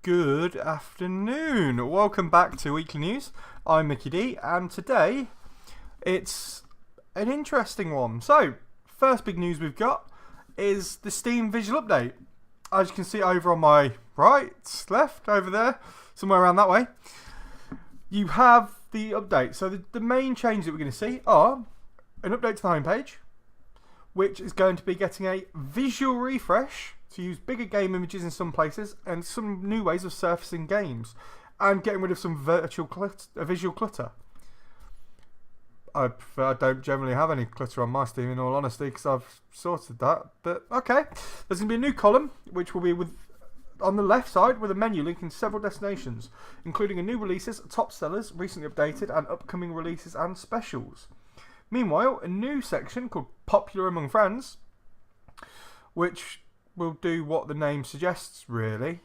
Good afternoon. Welcome back to Weekly News. I'm Mickey D, and today it's an interesting one. So, first big news we've got is the Steam visual update. As you can see over on my right, left, over there, somewhere around that way, you have the update. So the main changes that we're going to see are an update to the homepage, which is going to be getting a visual refresh to use bigger game images in some places and some new ways of surfacing games and getting rid of some visual clutter. I don't generally have any clutter on my Steam, in all honesty, because I've sorted that. But okay, there's going to be a new column which will be on the left side with a menu linking several destinations, including new releases, top sellers, recently updated, and upcoming releases and specials. Meanwhile, a new section called Popular Among Friends, which will do what the name suggests, really.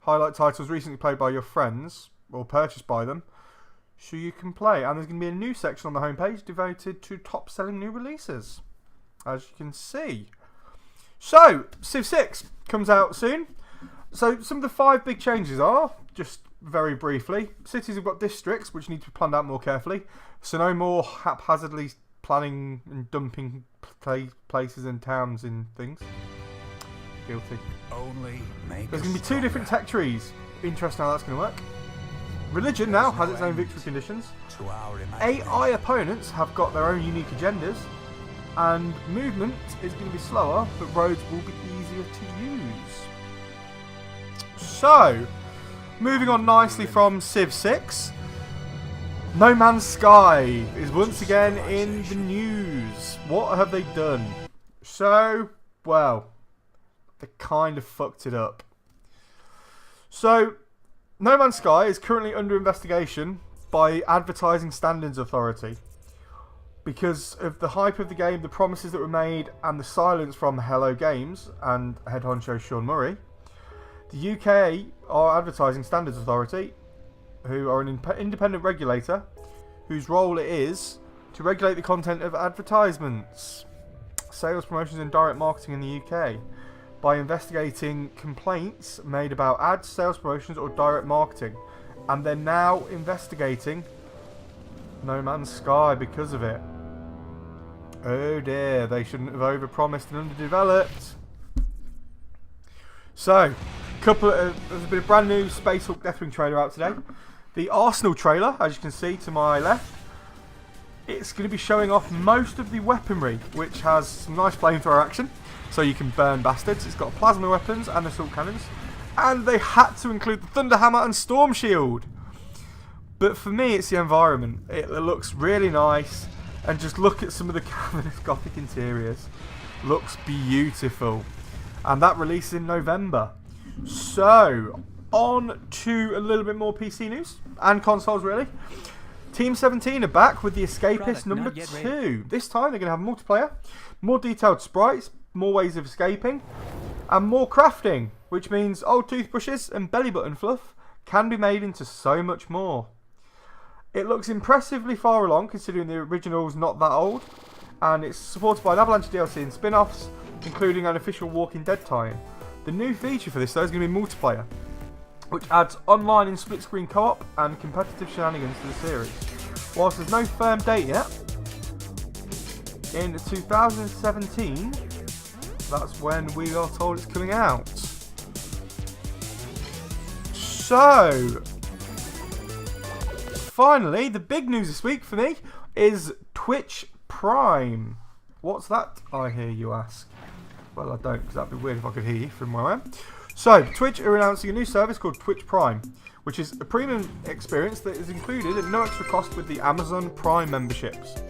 Highlight titles recently played by your friends or purchased by them, so you can play. And there's going to be a new section on the homepage devoted to top-selling new releases, as you can see. So, Civ 6 comes out soon. So, some of the 5 big changes are, just very briefly, cities have got districts which need to be planned out more carefully. So, no more haphazardly planning and dumping places and towns in things. Guilty. There's going to be 2 different tech trees. Interesting how that's going to work. Religion now has its own victory conditions. AI opponents have got their own unique agendas. And movement is going to be slower, but roads will be easier to use. So, moving on nicely from Civ 6, No Man's Sky is once again in the news. What have they done? So, well, they kind of fucked it up. So, No Man's Sky is currently under investigation by Advertising Standards Authority because of the hype of the game, the promises that were made, and the silence from Hello Games and head honcho Sean Murray. The UK are Advertising Standards Authority, who are an independent regulator whose role it is to regulate the content of advertisements, sales, promotions and direct marketing in the UK by investigating complaints made about ads, sales, promotions or direct marketing, and they're now investigating No Man's Sky because of it. Oh dear, they shouldn't have overpromised and underdeveloped. So, there's been a brand new Space Hulk Deathwing trailer out today. The Arsenal trailer, as you can see to my left, it's going to be showing off most of the weaponry, which has some nice flamethrower action, so you can burn bastards. It's got plasma weapons and assault cannons, and they had to include the Thunder Hammer and Storm Shield. But for me, it's the environment. It looks really nice, and just look at some of the cavernous Gothic interiors. Looks beautiful, and that releases in November. So, on to a little bit more PC news and consoles, really. Team 17 are back with the Escapist number 2. This time they're going to have multiplayer, more detailed sprites, more ways of escaping, and more crafting, which means old toothbrushes and belly button fluff can be made into so much more. It looks impressively far along considering the original's not that old, and it's supported by an avalanche of DLC and spin-offs, including an official Walking Dead tie-in. The new feature for this though is going to be multiplayer, which adds online and split-screen co-op and competitive shenanigans to the series. Whilst there's no firm date yet, in 2017, that's when we are told it's coming out. So, finally, the big news this week for me is Twitch Prime. What's that, I hear you ask? Well, I don't, because that'd be weird if I could hear you from where I am. So, Twitch are announcing a new service called Twitch Prime, which is a premium experience that is included at no extra cost with the Amazon Prime memberships.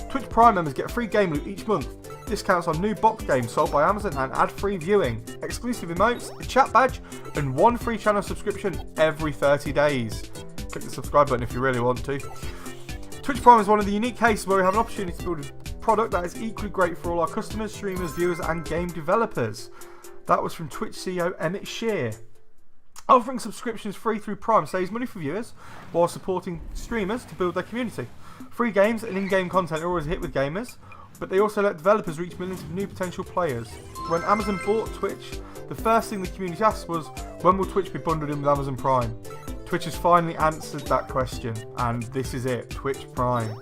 Twitch Prime members get a free game loot each month, discounts on new box games sold by Amazon and ad-free viewing, exclusive emotes, a chat badge, and 1 free channel subscription every 30 days. Click the subscribe button if you really want to. Twitch Prime is one of the unique cases where we have an opportunity to build a product that is equally great for all our customers, streamers, viewers, and game developers. That was from Twitch CEO Emmett Shear. Offering subscriptions free through Prime saves money for viewers while supporting streamers to build their community. Free games and in-game content are always a hit with gamers, but they also let developers reach millions of new potential players. When Amazon bought Twitch, the first thing the community asked was, When will Twitch be bundled in with Amazon Prime? Twitch has finally answered that question, and this is it, Twitch Prime.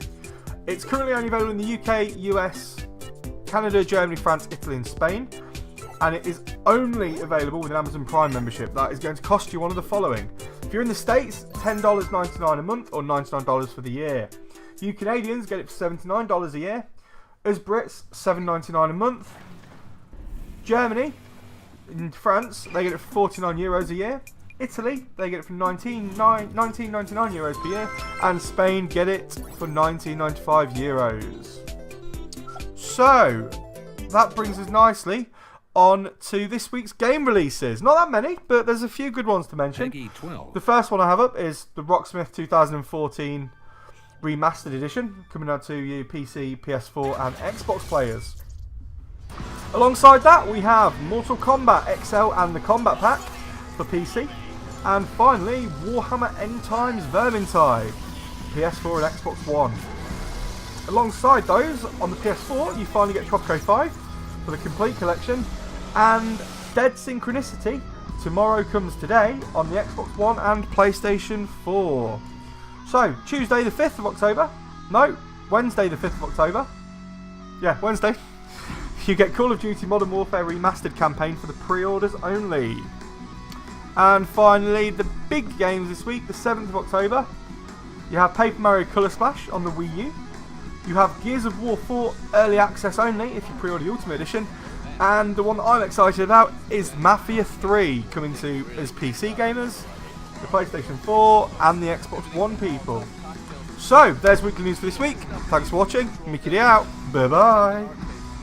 It's currently only available in the UK, US, Canada, Germany, France, Italy and Spain, and it is only available with an Amazon Prime membership. That is going to cost you one of the following. If you're in the States, $10.99 a month or $99 for the year. You Canadians get it for $79 a year. Us Brits, $7.99 a month. Germany, in France, they get it for €49 a year. Italy, they get it for €19.99 per year. And Spain get it for €19.95. So, that brings us nicely on to this week's game releases. Not that many, but there's a few good ones to mention. The first one I have up is the Rocksmith 2014 Remastered Edition, coming out to you PC, PS4 and Xbox players. Alongside that, we have Mortal Kombat XL and the Combat Pack for PC. And finally, Warhammer End Times Vermintide, PS4 and Xbox One. Alongside those, on the PS4, you finally get Tropico 5 for the complete collection, and Dead Synchronicity, Tomorrow Comes Today, on the Xbox One and PlayStation 4. So, Tuesday the 5th of October, no, Wednesday the 5th of October, yeah, Wednesday, you get Call of Duty Modern Warfare Remastered campaign for the pre-orders only. And finally, the big games this week, the 7th of October, you have Paper Mario Colour Splash on the Wii U. You have Gears of War 4 Early Access only if you pre-order the Ultimate Edition. And the one that I'm excited about is Mafia 3, coming to as PC gamers, the PlayStation 4 and the Xbox One people. So, there's weekly news for this week. Thanks for watching. Mickey D out. Bye bye.